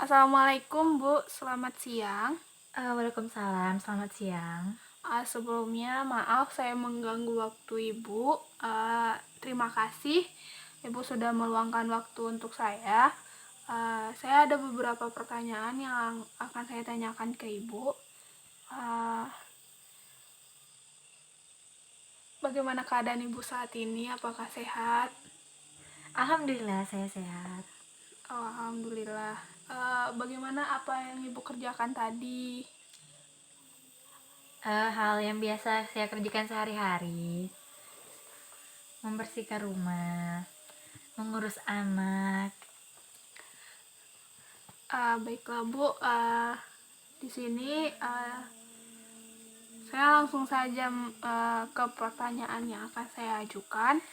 Assalamualaikum Bu, selamat siang. Waalaikumsalam, selamat siang. Sebelumnya maaf saya mengganggu waktu Ibu. Terima kasih Ibu sudah meluangkan waktu untuk saya. Saya ada beberapa pertanyaan yang akan saya tanyakan ke Ibu. Uh, Bagaimana keadaan Ibu saat ini? Apakah sehat? Alhamdulillah saya sehat. Oh, Alhamdulillah. Bagaimana apa yang Ibu kerjakan tadi? Hal yang biasa saya kerjakan sehari-hari, membersihkan rumah, mengurus anak. Baiklah Bu, di sini saya langsung saja ke pertanyaan yang akan saya ajukan.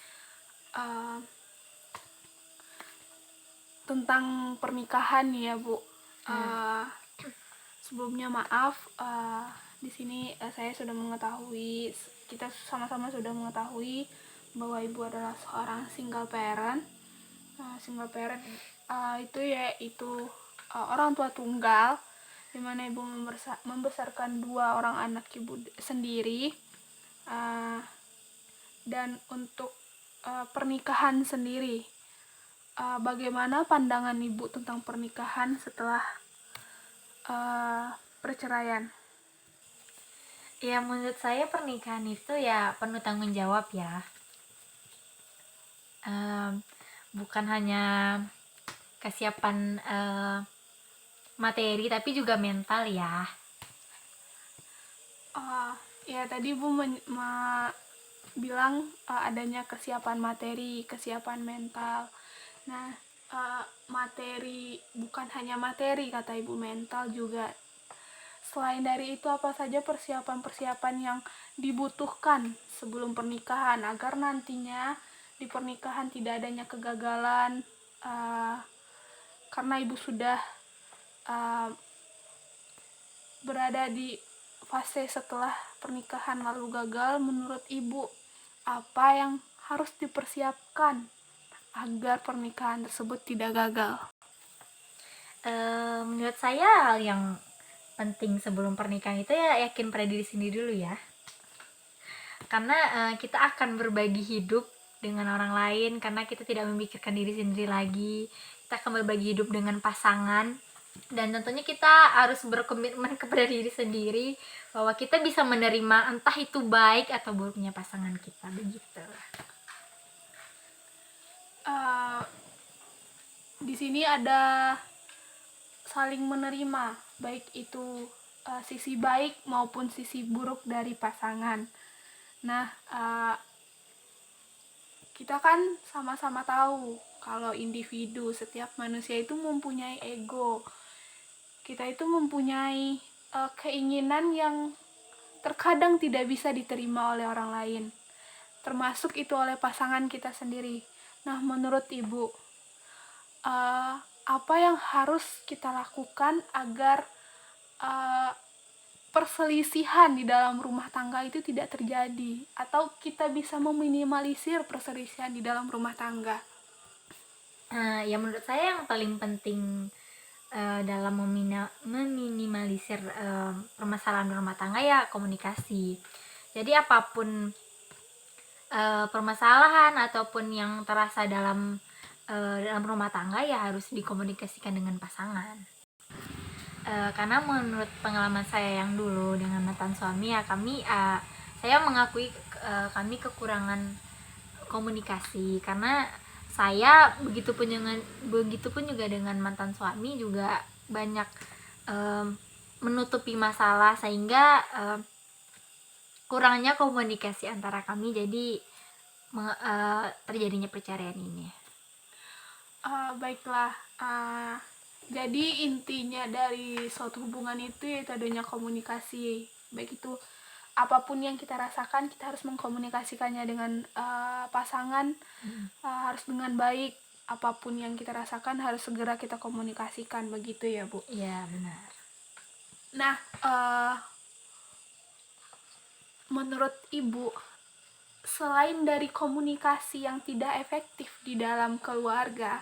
Tentang pernikahan nih ya Bu. Sebelumnya maaf, di sini saya sudah mengetahui, kita sama-sama sudah mengetahui bahwa Ibu adalah seorang single parent. Single parent itu yaitu orang tua tunggal, di mana Ibu membesarkan 2 orang anak Ibu sendiri. Dan untuk pernikahan sendiri, bagaimana pandangan Ibu tentang pernikahan setelah perceraian? Ya, menurut saya pernikahan itu ya penuh tanggung jawab ya. Bukan hanya kesiapan materi tapi juga mental ya. Ya tadi Ibu bilang adanya kesiapan materi, kesiapan mental. Nah, materi, bukan hanya materi kata Ibu, mental juga. Selain dari itu, apa saja persiapan-persiapan yang dibutuhkan sebelum pernikahan agar nantinya di pernikahan tidak adanya kegagalan, karena Ibu sudah berada di fase setelah pernikahan lalu gagal. Menurut Ibu, apa yang harus dipersiapkan agar pernikahan tersebut tidak gagal? Menurut saya hal yang penting sebelum pernikahan itu ya yakin pada diri sendiri dulu ya. Karena kita akan berbagi hidup dengan orang lain, karena kita tidak memikirkan diri sendiri lagi. Kita akan berbagi hidup dengan pasangan, dan tentunya kita harus berkomitmen kepada diri sendiri bahwa kita bisa menerima entah itu baik atau buruknya pasangan kita, begitu. Di sini ada saling menerima, baik itu sisi baik maupun sisi buruk dari pasangan. Nah, kita kan sama-sama tahu kalau individu, setiap manusia itu mempunyai ego. Kita itu mempunyai keinginan yang terkadang tidak bisa diterima oleh orang lain, termasuk itu oleh pasangan kita sendiri. Nah, menurut Ibu, apa yang harus kita lakukan agar perselisihan di dalam rumah tangga itu tidak terjadi, atau kita bisa meminimalisir perselisihan di dalam rumah tangga? Ya menurut saya yang paling penting dalam meminimalisir permasalahan rumah tangga ya komunikasi. Jadi apapun permasalahan ataupun yang terasa dalam rumah tangga ya harus dikomunikasikan dengan pasangan. Karena menurut pengalaman saya yang dulu dengan mantan suami ya saya mengakui kami kekurangan komunikasi, karena saya begitupun juga dengan mantan suami juga banyak menutupi masalah, sehingga kurangnya komunikasi antara kami, jadi terjadinya perceraian ini. Baiklah, jadi intinya dari suatu hubungan itu yaitu adanya komunikasi. Baik itu apapun yang kita rasakan, kita harus mengkomunikasikannya dengan pasangan. Harus dengan baik. Apapun yang kita rasakan harus segera kita komunikasikan, begitu ya Bu? Iya, benar. Nah, menurut Ibu, selain dari komunikasi yang tidak efektif di dalam keluarga,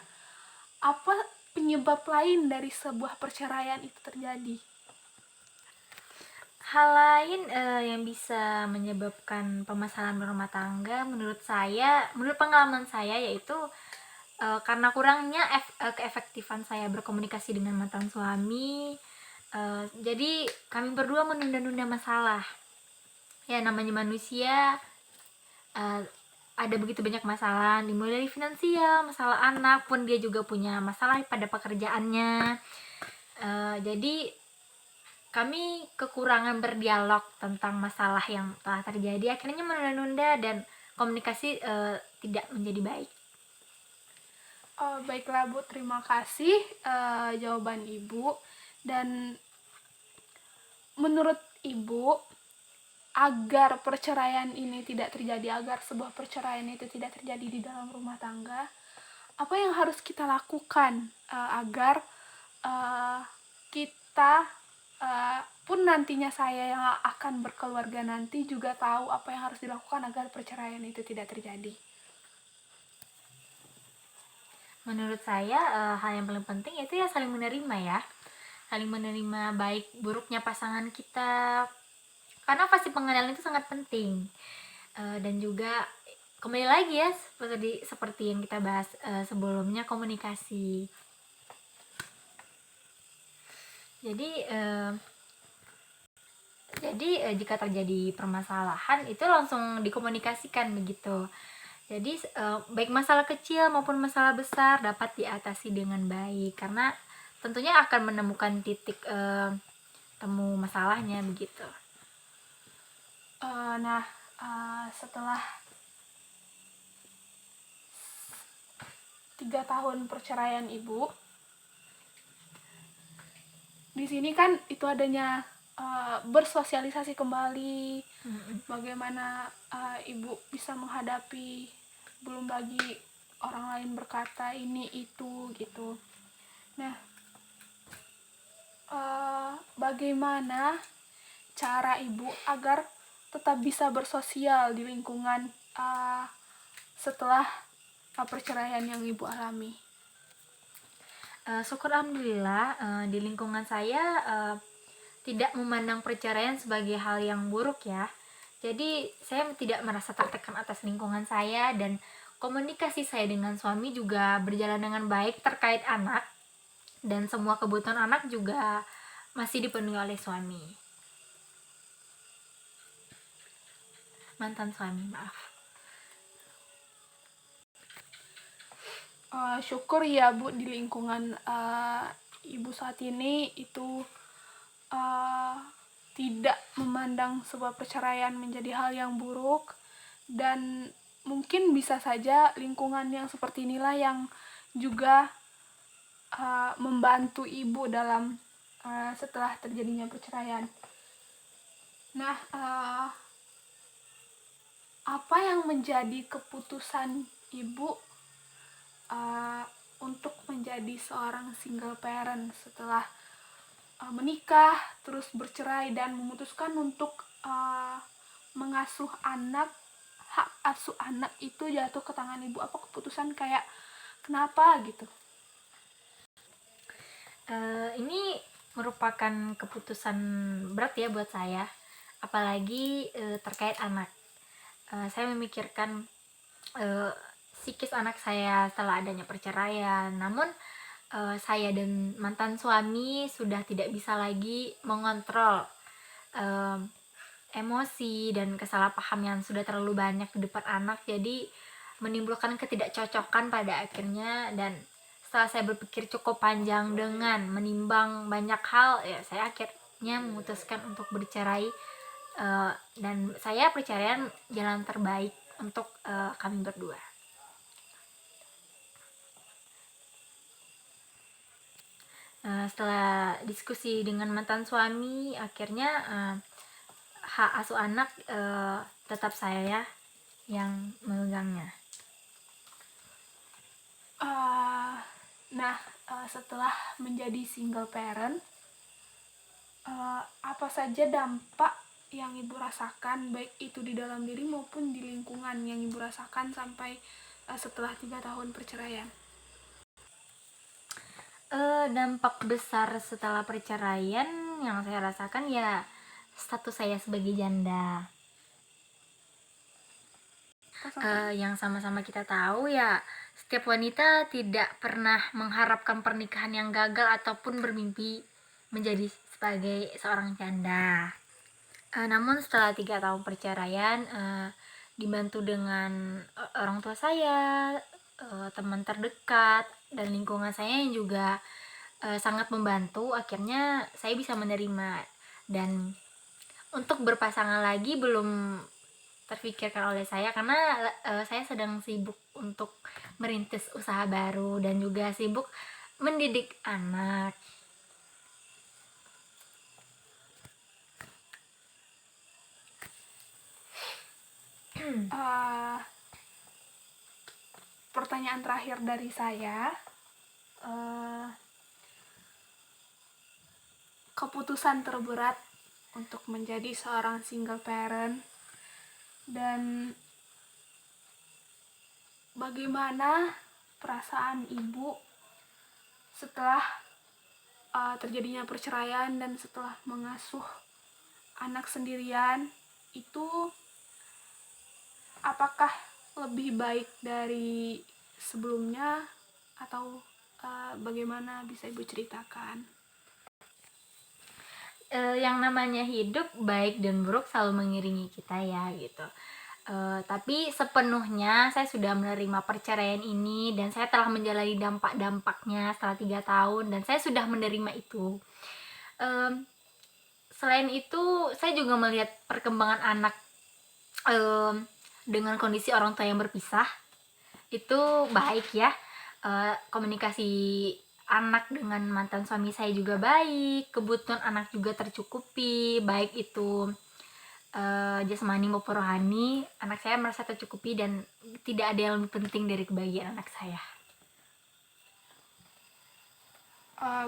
apa penyebab lain dari sebuah perceraian itu terjadi? Hal lain yang bisa menyebabkan permasalahan berumah tangga menurut pengalaman saya yaitu karena kurangnya keefektifan saya berkomunikasi dengan mantan suami. Jadi kami berdua menunda-nunda masalah. Ya namanya manusia, ada begitu banyak masalah, dimulai dari finansial, masalah anak pun dia juga punya masalah pada pekerjaannya. Jadi kami kekurangan berdialog tentang masalah yang telah terjadi, akhirnya menunda-nunda dan komunikasi tidak menjadi baik. Baiklah Bu, terima kasih jawaban Ibu. Dan menurut Ibu, agar perceraian ini tidak terjadi, agar sebuah perceraian itu tidak terjadi di dalam rumah tangga, apa yang harus kita lakukan agar kita pun nantinya saya yang akan berkeluarga nanti juga tahu apa yang harus dilakukan agar perceraian itu tidak terjadi? Menurut saya hal yang paling penting itu ya saling menerima ya, saling menerima baik buruknya pasangan kita, karena fase pengenalan itu sangat penting. Dan juga kembali lagi ya seperti yang kita bahas sebelumnya, komunikasi. Jadi jika terjadi permasalahan itu langsung dikomunikasikan begitu. Jadi baik masalah kecil maupun masalah besar dapat diatasi dengan baik, karena tentunya akan menemukan titik temu masalahnya begitu. Setelah 3 tahun perceraian Ibu, di sini kan itu adanya bersosialisasi kembali, bagaimana Ibu bisa menghadapi, belum lagi orang lain berkata ini itu gitu. Nah, bagaimana cara Ibu agar tetap bisa bersosial di lingkungan setelah perceraian yang Ibu alami? Syukur alhamdulillah di lingkungan saya tidak memandang perceraian sebagai hal yang buruk ya. Jadi saya tidak merasa tertekan atas lingkungan saya, dan komunikasi saya dengan suami juga berjalan dengan baik terkait anak, dan semua kebutuhan anak juga masih dipenuhi oleh mantan suami, maaf. Syukur ya Bu, di lingkungan Ibu saat ini itu tidak memandang sebuah perceraian menjadi hal yang buruk, dan mungkin bisa saja lingkungan yang seperti inilah yang juga membantu Ibu dalam setelah terjadinya perceraian. Nah, apa yang menjadi keputusan Ibu untuk menjadi seorang single parent setelah menikah, terus bercerai, dan memutuskan untuk mengasuh anak, hak asuh anak itu jatuh ke tangan Ibu? Apa keputusan kayak kenapa gitu? Ini merupakan keputusan berat ya buat saya, apalagi terkait anak. Saya memikirkan psikis anak saya setelah adanya perceraian. Namun saya dan mantan suami sudah tidak bisa lagi mengontrol emosi dan kesalahpaham yang sudah terlalu banyak di depan anak, jadi menimbulkan ketidakcocokan pada akhirnya. Dan setelah saya berpikir cukup panjang dengan menimbang banyak hal, ya saya akhirnya memutuskan untuk bercerai, dan saya perceraian jalan terbaik untuk kami berdua. Setelah diskusi dengan mantan suami, akhirnya hak asuh anak tetap saya yang memegangnya. Setelah menjadi single parent, apa saja dampak yang Ibu rasakan, baik itu di dalam diri maupun di lingkungan, yang Ibu rasakan sampai setelah 3 tahun perceraian? Dampak besar setelah perceraian yang saya rasakan ya status saya sebagai janda. Yang sama-sama kita tahu ya, setiap wanita tidak pernah mengharapkan pernikahan yang gagal ataupun bermimpi menjadi sebagai seorang janda. Namun setelah 3 tahun perceraian, dibantu dengan orang tua saya, teman terdekat, dan lingkungan saya yang juga sangat membantu, akhirnya saya bisa menerima. Dan untuk berpasangan lagi belum terfikirkan oleh saya karena saya sedang sibuk untuk merintis usaha baru dan juga sibuk mendidik anak. Pertanyaan terakhir dari saya, keputusan terberat untuk menjadi seorang single parent dan bagaimana perasaan ibu setelah terjadinya perceraian dan setelah mengasuh anak sendirian itu, apakah lebih baik dari sebelumnya atau bagaimana, bisa ibu ceritakan? Yang namanya hidup baik dan buruk selalu mengiringi kita ya gitu. Tapi sepenuhnya saya sudah menerima perceraian ini dan saya telah menjalani dampak-dampaknya setelah 3 tahun dan saya sudah menerima itu. Selain itu saya juga melihat perkembangan anak dengan kondisi orang tua yang berpisah itu baik ya. Komunikasi anak dengan mantan suami saya juga baik, kebutuhan anak juga tercukupi, baik itu jasmani maupun rohani. Anak saya merasa tercukupi dan tidak ada yang lebih penting dari kebahagiaan anak saya.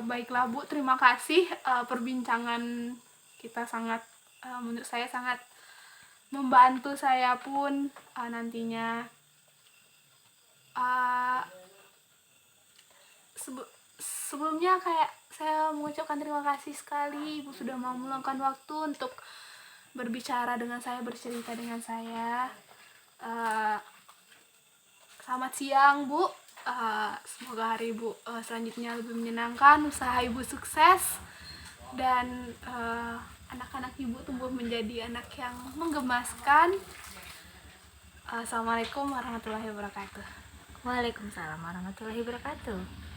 Baiklah Bu, terima kasih. Perbincangan kita sangat, menurut saya sangat membantu saya pun nantinya. Sebelumnya kayak saya mengucapkan terima kasih sekali Ibu sudah mau meluangkan waktu untuk berbicara dengan saya, bercerita dengan saya. Selamat siang Bu. Semoga hari Ibu selanjutnya lebih menyenangkan, usaha Ibu sukses, dan anak-anak Ibu tumbuh menjadi anak yang menggemaskan. Assalamualaikum warahmatullahi wabarakatuh. Waalaikumsalam warahmatullahi wabarakatuh.